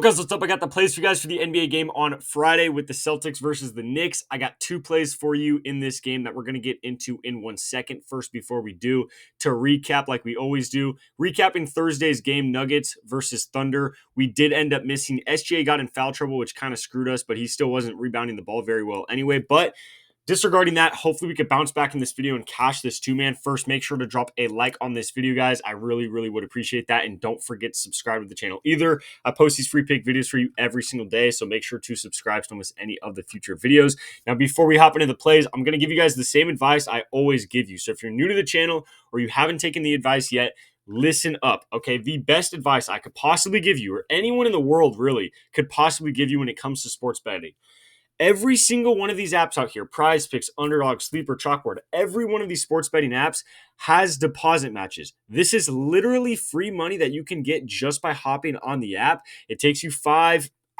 Guys, what's up? I got the plays for you guys for the NBA game on Friday with the Celtics versus the Knicks. I got two plays for you in this game that we're going to get into in 1 second. First, before we do, to recap like we always do, recapping Thursday's game, Nuggets versus Thunder. We did end up missing. SGA got in foul trouble, which kind of screwed us, but he still wasn't rebounding the ball very well anyway. But disregarding that, hopefully we could bounce back in this video and cash this two-man. First, make sure to drop a like on this video, guys. I really would appreciate that. And don't forget to subscribe to the channel either. I post these free pick videos for you every single day, so make sure to subscribe to miss any of the future videos. Now, before we hop into the plays, I'm going to give you guys the same advice I always give you. So if you're new to the channel or you haven't taken the advice yet, listen up, okay? The best advice I could possibly give you, or anyone in the world really could possibly give you when it comes to sports betting. Every single one of these apps out here, Prizepicks, Underdog, Sleeper, Chalkboard, every one of these sports betting apps has deposit matches. This is literally free money that you can get just by hopping on the app. It takes you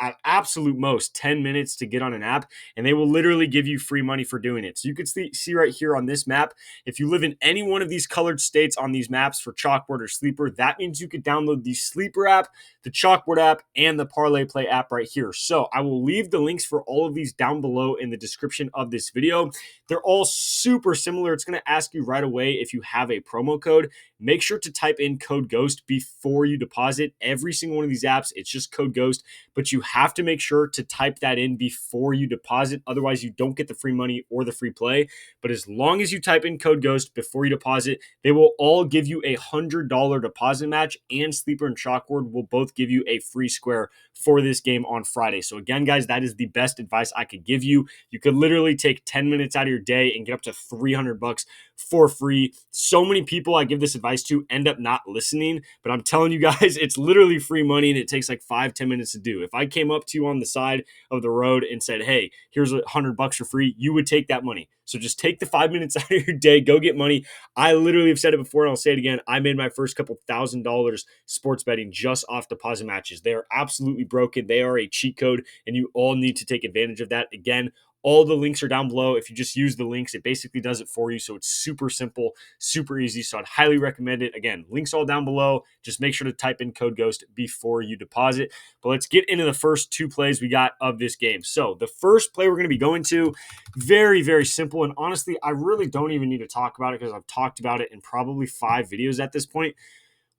at absolute most 10 minutes to get on an app, and they will literally give you free money for doing it. So you can see right here on this map, if you live in any one of these colored states on these maps for Chalkboard or Sleeper, that means you could download the Sleeper app, the Chalkboard app, and the Parlay Play app right here. So I will leave the links for all of these down below in the description of this video. They're all super similar. It's going to ask you right away if you have a promo code. Make sure to type in code GHOST before you deposit. Every single one of these apps, it's just code GHOST, but you have to make sure to type that in before you deposit. Otherwise, you don't get the free money or the free play. But as long as you type in code GHOST before you deposit, they will all give you a $100 deposit match, and Sleeper and Chalkboard will both give you a free square for this game on Friday. So again, guys, that is the best advice I could give you. You could literally take 10 minutes out of your day and get up to $300 for free. So many people I give this advice to end up not listening, but I'm telling you guys, it's literally free money and it takes like 5-10 minutes to do. If I came up to you on the side of the road and said, hey, here's $100 for free, you would take that money. So just take the 5 minutes out of your day, go get money. I literally have said it before and I'll say it again. I made my first couple $1,000 sports betting just off deposit matches. They are absolutely broken. They are a cheat code and you all need to take advantage of that. Again, all the links are down below. If you just use the links, it basically does it for you. So it's super simple, super easy. So I'd highly recommend it. Again, links all down below. Just make sure to type in code GHOST before you deposit. But let's get into the first two plays we got of this game. So the first play we're going to be going to, very simple. And honestly, I really don't even need to talk about it because I've talked about it in probably 5 videos at this point.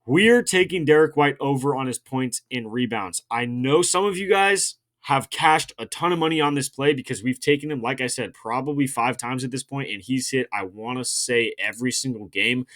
We're taking Derrick White over on his points and rebounds. I know some of you guys have cashed a ton of money on this play because we've taken him, like I said, probably 5 times at this point, and he's hit, I want to say, every single game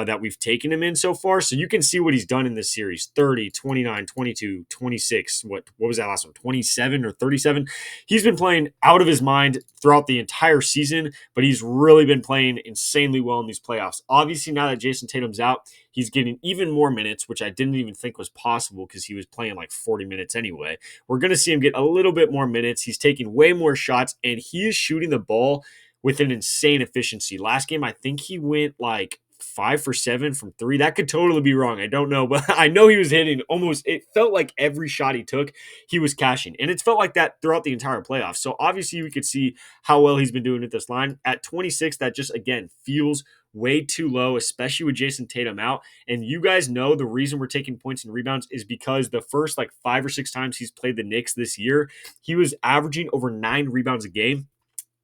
that we've taken him in so far. So you can see what he's done in this series: 30, 29, 22, 26. What was that last one? 27 or 37. He's been playing out of his mind throughout the entire season, but he's really been playing insanely well in these playoffs. Obviously, now that Jason Tatum's out, he's getting even more minutes, which I didn't even think was possible because he was playing like 40 minutes anyway. We're going to see him get a little bit more minutes. He's taking way more shots, and he is shooting the ball with an insane efficiency. Last game, I think he went like 5 for 7 from 3. That could totally be wrong. I don't know, but I know he was hitting almost, it felt like every shot he took, he was cashing. And it's felt like that throughout the entire playoffs. So obviously we could see how well he's been doing at this line. At 26, that just, again, feels way too low, especially with Jason Tatum out. And you guys know the reason we're taking points and rebounds is because the first like 5 or 6 times he's played the Knicks this year, he was averaging over 9 rebounds a game.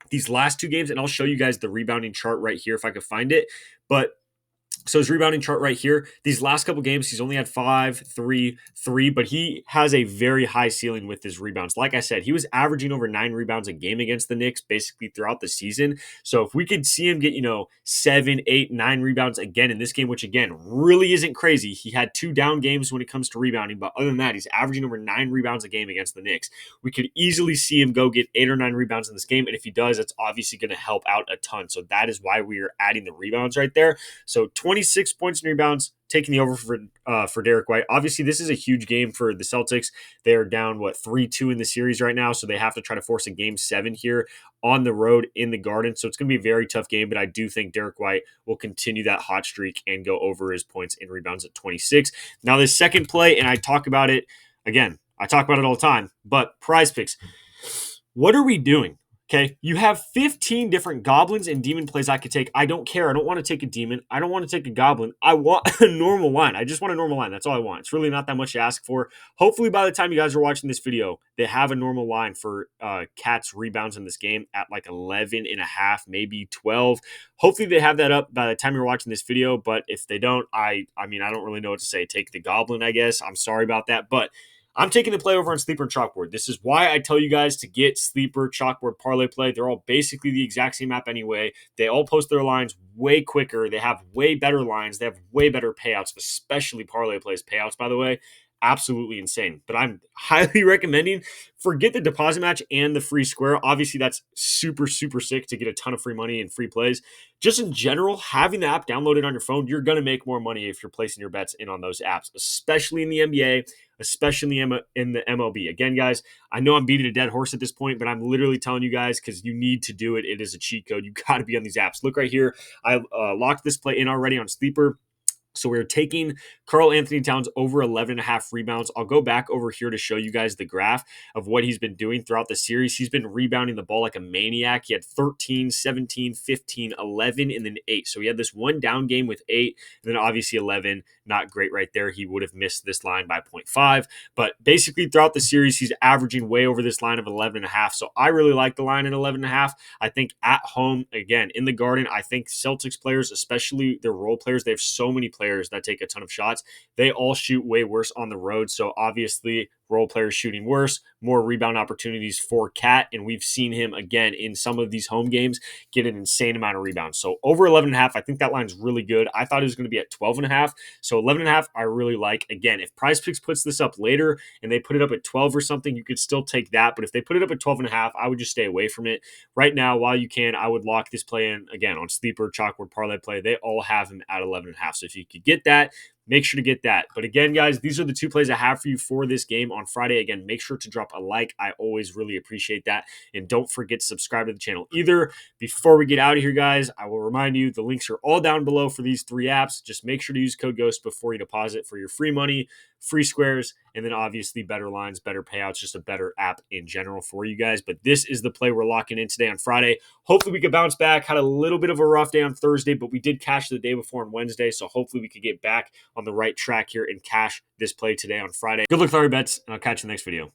These last 2 games, and I'll show you guys the rebounding chart right here if I could find it. But so his rebounding chart right here, these last couple games, he's only had 5, 3, 3, but he has a very high ceiling with his rebounds. Like I said, he was averaging over 9 rebounds a game against the Knicks basically throughout the season. So if we could see him get, 7, 8, 9 rebounds again in this game, which again, really isn't crazy. He had 2 down games when it comes to rebounding, but other than that, he's averaging over 9 rebounds a game against the Knicks. We could easily see him go get 8 or 9 rebounds in this game. And if he does, it's obviously going to help out a ton. So that is why we are adding the rebounds right there. So 26 points and rebounds, taking the over for Derrick White. Obviously, this is a huge game for the Celtics. They're down, 3-2 in the series right now, so they have to try to force a game 7 here on the road in the Garden. So it's going to be a very tough game, but I do think Derrick White will continue that hot streak and go over his points and rebounds at 26. Now, this second play, and I talk about it, again, I talk about it all the time, but Prizepicks, what are we doing? Okay, you have 15 different goblins and demon plays I could take. I don't care. I don't want to take a demon. I don't want to take a goblin. I want a normal line. I just want a normal line. That's all I want. It's really not that much to ask for. Hopefully, by the time you guys are watching this video, they have a normal line for Cat's rebounds in this game at like 11 and a half, maybe 12. Hopefully, they have that up by the time you're watching this video. But if they don't, I mean, I don't really know what to say. Take the goblin, I guess. I'm sorry about that. But I'm taking the play over on Sleeper and Chalkboard. This is why I tell you guys to get Sleeper, Chalkboard, Parlay Play. They're all basically the exact same app anyway. They all post their lines way quicker. They have way better lines. They have way better payouts, especially Parlay Play's payouts, by the way. Absolutely insane. But I'm highly recommending forget the deposit match and the free square. Obviously, that's super, super sick to get a ton of free money and free plays. Just in general, having the app downloaded on your phone, you're going to make more money if you're placing your bets in on those apps, especially in the NBA, especially in the MLB. Again, guys, I know I'm beating a dead horse at this point, but I'm literally telling you guys because you need to do it. It is a cheat code. You got to be on these apps. Look right here. I locked this play in already on Sleeper. So we're taking Karl-Anthony Towns over 11 and a half rebounds. I'll go back over here to show you guys the graph of what he's been doing throughout the series. He's been rebounding the ball like a maniac. He had 13, 17, 15, 11, and then 8. So he had this one down game with 8, and then obviously 11. Not great right there. He would have missed this line by 0.5. But basically throughout the series, he's averaging way over this line of 11 and a half. So I really like the line at 11 and a half. I think at home, again, in the Garden, I think Celtics players, especially their role players, they have so many players that take a ton of shots. They all shoot way worse on the road. So obviously, role players shooting worse, more rebound opportunities for Cat. And we've seen him again in some of these home games get an insane amount of rebounds. So over 11 and a half, I think that line's really good. I thought it was going to be at 12 and a half. So 11 and a half, I really like. Again, if Prizepicks puts this up later and they put it up at 12 or something, you could still take that. But if they put it up at 12 and a half, I would just stay away from it. Right now, while you can, I would lock this play in again on Sleeper, Chalkboard, Parlay Play. They all have him at 11 and a half. So if you could get that, make sure to get that. But again, guys, these are the two plays I have for you for this game on Friday. Again, make sure to drop a like. I always really appreciate that. And don't forget to subscribe to the channel either. Before we get out of here, guys, I will remind you the links are all down below for these 3 apps. Just make sure to use code GHOST before you deposit for your free money, free squares, and then obviously better lines, better payouts, just a better app in general for you guys. But this is the play we're locking in today on Friday. Hopefully we could bounce back. Had a little bit of a rough day on Thursday, but we did cash the day before on Wednesday. So hopefully we could get back on the right track here and cash this play today on Friday. Good luck with all your bets, and I'll catch you in the next video.